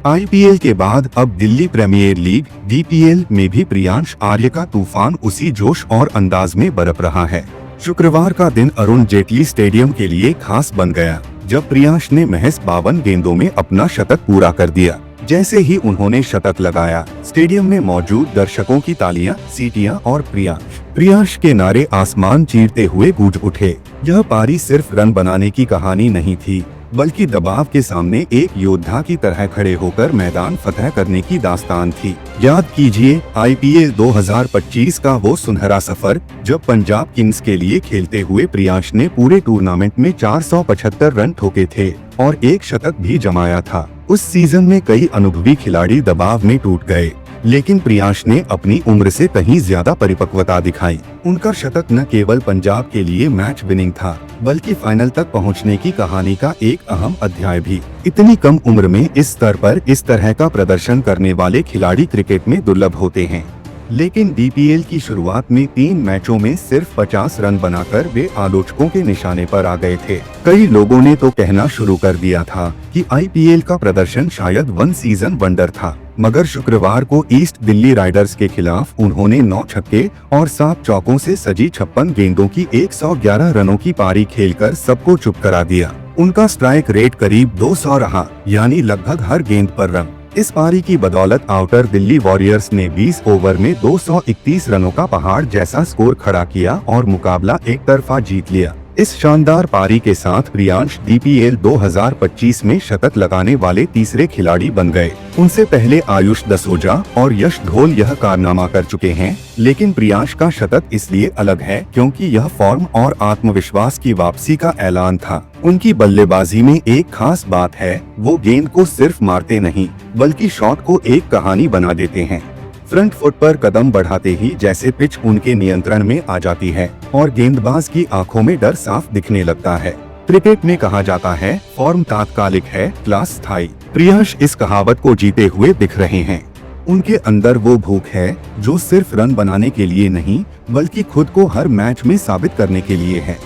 IPL के बाद अब दिल्ली प्रीमियर लीग DPL में भी प्रियांश आर्य का तूफान उसी जोश और अंदाज में बरप रहा है। शुक्रवार का दिन अरुण जेटली स्टेडियम के लिए खास बन गया, जब प्रियांश ने महज 52 गेंदों में अपना शतक पूरा कर दिया। जैसे ही उन्होंने शतक लगाया, स्टेडियम में मौजूद दर्शकों की तालियां, सीटियां और प्रियांश के नारे आसमान चीरते हुए गूंज उठे। यह पारी सिर्फ रन बनाने की कहानी नहीं थी, बल्कि दबाव के सामने एक योद्धा की तरह खड़े होकर मैदान फतह करने की दास्तान थी। याद कीजिए IPL 2025 का वो सुनहरा सफर, जब पंजाब किंग्स के लिए खेलते हुए प्रियांश ने पूरे टूर्नामेंट में 475 रन ठोके थे और एक शतक भी जमाया था। उस सीजन में कई अनुभवी खिलाड़ी दबाव में टूट गए, लेकिन प्रियांश ने अपनी उम्र से कहीं ज्यादा परिपक्वता दिखाई। उनका शतक न केवल पंजाब के लिए मैच विनिंग था, बल्कि फाइनल तक पहुंचने की कहानी का एक अहम अध्याय भी। इतनी कम उम्र में इस स्तर पर इस तरह का प्रदर्शन करने वाले खिलाड़ी क्रिकेट में दुर्लभ होते हैं। लेकिन DPL की शुरुआत में 3 मैचों में सिर्फ 50 रन बनाकर वे आलोचकों के निशाने पर आ गए थे। कई लोगों ने तो कहना शुरू कर दिया था कि IPL का प्रदर्शन शायद वन सीजन वंडर था, मगर शुक्रवार को ईस्ट दिल्ली राइडर्स के खिलाफ उन्होंने 9 छक्के और 7 चौकों से सजी 56 गेंदों की 111 रनों की पारी खेलकर सबको चुप करा दिया। उनका स्ट्राइक रेट करीब 200 रहा, यानी लगभग हर गेंद पर रन। इस पारी की बदौलत आउटर दिल्ली वॉरियर्स ने 20 ओवर में 231 रनों का पहाड़ जैसा स्कोर खड़ा किया और मुकाबला एक तरफा जीत लिया। इस शानदार पारी के साथ प्रियांश DPL 2025 में शतक लगाने वाले तीसरे खिलाड़ी बन गए। उनसे पहले आयुष दसोजा और यश ढोल यह कारनामा कर चुके हैं, लेकिन प्रियांश का शतक इसलिए अलग है क्योंकि यह फॉर्म और आत्मविश्वास की वापसी का ऐलान था। उनकी बल्लेबाजी में एक खास बात है, वो गेंद को सिर्फ मारते नहीं, बल्कि शॉट को एक कहानी बना देते हैं। फ्रंट फुट पर कदम बढ़ाते ही जैसे पिच उनके नियंत्रण में आ जाती है और गेंदबाज की आंखों में डर साफ दिखने लगता है। क्रिकेट में कहा जाता है, फॉर्म तात्कालिक है, क्लास स्थायी। प्रियांश इस कहावत को जीते हुए दिख रहे हैं। उनके अंदर वो भूख है जो सिर्फ रन बनाने के लिए नहीं, बल्कि खुद को हर मैच में साबित करने के लिए है।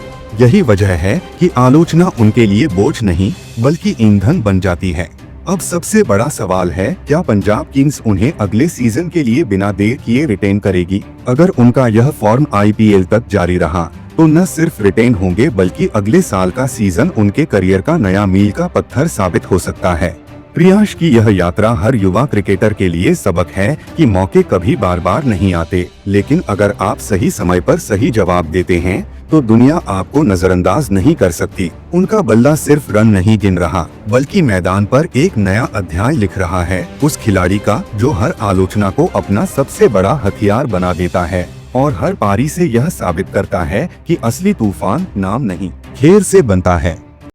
यही वजह है कि आलोचना उनके लिए बोझ नहीं, बल्कि ईंधन बन जाती है। अब सबसे बड़ा सवाल है, क्या पंजाब किंग्स उन्हें अगले सीजन के लिए बिना देर किए रिटेन करेगी? अगर उनका यह फॉर्म IPL तक जारी रहा, तो न सिर्फ रिटेन होंगे, बल्कि अगले साल का सीजन उनके करियर का नया मील का पत्थर साबित हो सकता है। प्रियांश की यह यात्रा हर युवा क्रिकेटर के लिए सबक है कि मौके कभी बार बार नहीं आते, लेकिन अगर आप सही समय पर सही जवाब देते हैं, तो दुनिया आपको नजरअंदाज नहीं कर सकती। उनका बल्ला सिर्फ रन नहीं गिन रहा, बल्कि मैदान पर एक नया अध्याय लिख रहा है, उस खिलाड़ी का जो हर आलोचना को अपना सबसे बड़ा हथियार बना देता है और हर पारी से यह साबित करता है कि असली तूफान नाम नहीं, खेल से बनता है।